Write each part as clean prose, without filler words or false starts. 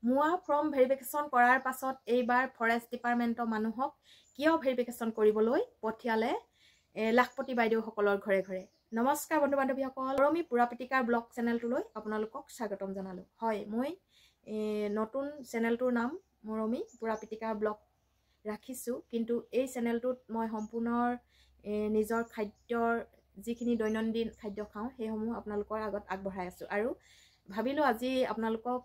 মুৱা form verification কৰাৰ পাছত এইবাৰ ফৰেষ্ট ডিপাৰ্টমেণ্টৰ মানুহক কিয় ভেৰিফিকেশ্যন কৰিবলৈ পঠিয়ালে লাখপতি বাইদেউসকলৰ ঘৰে ঘৰে। নমস্কাৰ বন্ধু বান্ধৱীসকল, মৰমী পুৰা পিটিকাৰ ব্লগ চেনেলটোলৈ আপোনালোকক স্বাগতম জনালোঁ। হয়, মই নতুন চেনেলটোৰ নাম মৰমী পুৰা পিটিকাৰ ব্লগ ৰাখিছোঁ, কিন্তু এই চেনেলটোত মই সম্পূৰ্ণ নিজৰ খাদ্যৰ যিখিনি দৈনন্দিন খাদ্য খাওঁ সেইসমূহ আপোনালোকৰ আগত আগবঢ়াই আছোঁ আৰু ভাবিলোঁ আজি আপোনালোকক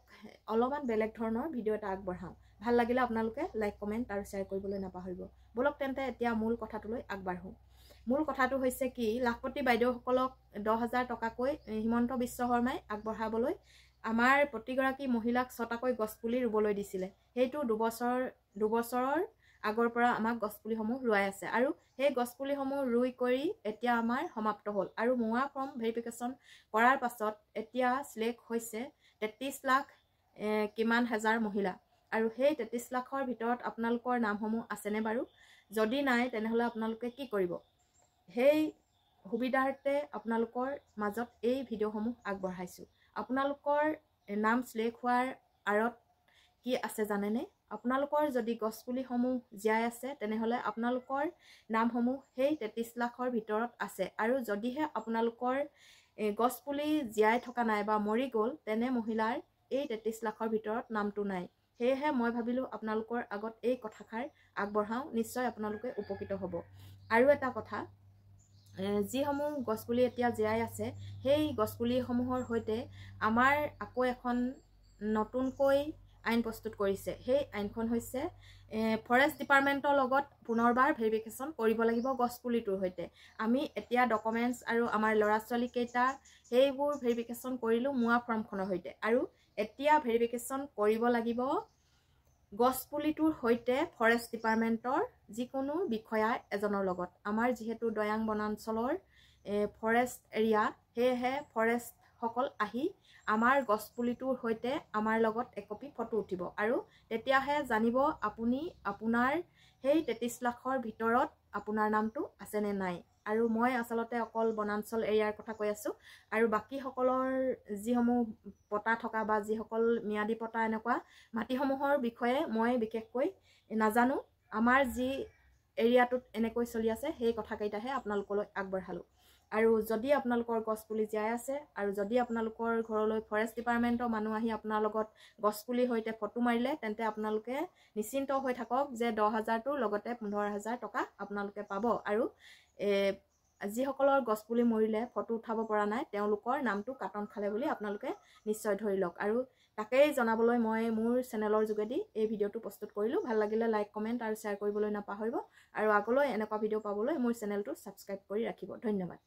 অলপমান বেলেগ ধৰণৰ ভিডিঅ' এটা আগবঢ়াওঁ। ভাল লাগিলে আপোনালোকে লাইক কমেণ্ট আৰু শ্বেয়াৰ কৰিবলৈ নাপাহৰিব। বলক তেন্তে এতিয়া মূল কথাটোলৈ আগবাঢ়োঁ। মূল কথাটো হৈছে কি, লাখপতি বাইদেউসকলক 10,000 টকাকৈ হিমন্ত বিশ্ব শৰ্মাই আগবঢ়াবলৈ আমাৰ প্ৰতিগৰাকী মহিলাক 6টাকৈ গছপুলি ৰুবলৈ দিছিলে। সেইটো দুবছৰৰ আগৰ পৰা আমাক গছপুলিসমূহ ৰুৱাই আছে আৰু সেই গছপুলিসমূহ ৰুই কৰি এতিয়া আমাৰ সমাপ্ত হ'ল আৰু মুৱা ফৰ্ম ভেৰিফিকেশ্যন কৰাৰ পাছত এতিয়া চিলেক্ট হৈছে 33 লাখ কিমান হাজাৰ মহিলা আৰু সেই 33 লাখৰ ভিতৰত আপোনালোকৰ নামসমূহ আছেনে বাৰু? যদি নাই তেনেহ'লে আপোনালোকে কি কৰিব? সেই সুবিধাৰ্থে আপোনালোকৰ মাজত এই ভিডিঅ'সমূহ আগবঢ়াইছোঁ। আপোনালোকৰ নাম চিলেক্ট হোৱাৰ আঁৰত কি আছে জানেনে? আপোনালোকৰ যদি গছপুলিসমূহ জীয়াই আছে তেনেহ'লে আপোনালোকৰ নামসমূহ সেই 33 লাখৰ ভিতৰত আছে আৰু যদিহে আপোনালোকৰ গছপুলি জীয়াই থকা নাই বা মৰি গ'ল তেনে মহিলাৰ এই 33 লাখৰ ভিতৰত নামটো নাই। সেয়েহে মই ভাবিলোঁ আপোনালোকৰ আগত এই কথাষাৰ আগবঢ়াওঁ, নিশ্চয় আপোনালোকে উপকৃত হ'ব। আৰু এটা কথা, যিসমূহ গছপুলি এতিয়া জীয়াই আছে সেই গছপুলিসমূহৰ সৈতে আমাৰ আকৌ এখন নতুনকৈ আইন প্ৰস্তুত কৰিছে। সেই আইনখন হৈছে ফৰেষ্ট ডিপাৰ্টমেণ্টৰ লগত পুনৰবাৰ ভেৰিফিকেশ্যন কৰিব লাগিব গছপুলিটোৰ সৈতে। আমি এতিয়া ডকুমেণ্টছ আৰু আমাৰ ল'ৰা ছোৱালীকেইটা সেইবোৰ ভেৰিফিকেশ্যন কৰিলোঁ মুৱা ফৰ্মখনৰ সৈতে আৰু এতিয়া ভেৰিফিকেশ্যন কৰিব লাগিব গছপুলিটোৰ সৈতে ফৰেষ্ট ডিপাৰ্টমেণ্টৰ যিকোনো বিষয়া এজনৰ লগত। আমাৰ যিহেতু দৈয়াং বনাঞ্চলৰ ফৰেষ্ট এৰিয়া, সেয়েহে ফৰেষ্টসকল আহি আমাৰ গছপুলিটোৰ সৈতে আমাৰ লগত একপি ফটো উঠিব আৰু তেতিয়াহে জানিব আপুনি আপোনাৰ সেই 33 লাখৰ ভিতৰত আপোনাৰ নামটো আছেনে নাই। আৰু মই আচলতে অকল বনাঞ্চল এৰিয়াৰ কথা কৈ আছোঁ আৰু বাকীসকলৰ যিসমূহ পতা থকা বা যিসকল ম্যাদী পতা এনেকুৱা মাটিসমূহৰ বিষয়ে মই বিশেষকৈ নাজানো। আমাৰ যি এৰিয়াটোত এনেকৈ চলি আছে সেই কথাকেইটাহে আপোনালোকলৈ আগবঢ়ালোঁ। আৰু যদি আপোনালোকৰ গছপুলি জীয়াই আছে আৰু যদি আপোনালোকৰ ঘৰলৈ ফৰেষ্ট ডিপাৰ্টমেণ্টৰ মানুহ আহি আপোনাৰ লগত গছপুলিৰ সৈতে ফটো মাৰিলে তেন্তে আপোনালোকে নিশ্চিন্ত হৈ থাকক যে 10,000টোৰ লগতে 15,000 টকা আপোনালোকে পাব আৰু যিসকলৰ গছপুলি মৰিলে ফটো উঠাব পৰা নাই তেওঁলোকৰ নামটো কাটন খালে বুলি আপোনালোকে নিশ্চয় ধৰি লওক। আৰু তাকেই জনাবলৈ মই মোৰ চেনেলৰ যোগেদি এই ভিডিঅ'টো প্ৰস্তুত কৰিলোঁ। ভাল লাগিলে লাইক কমেণ্ট আৰু শ্বেয়াৰ কৰিবলৈ নাপাহৰিব আৰু আগলৈ এনেকুৱা ভিডিঅ' পাবলৈ মোৰ চেনেলটো ছাবস্ক্ৰাইব কৰি ৰাখিব। ধন্যবাদ।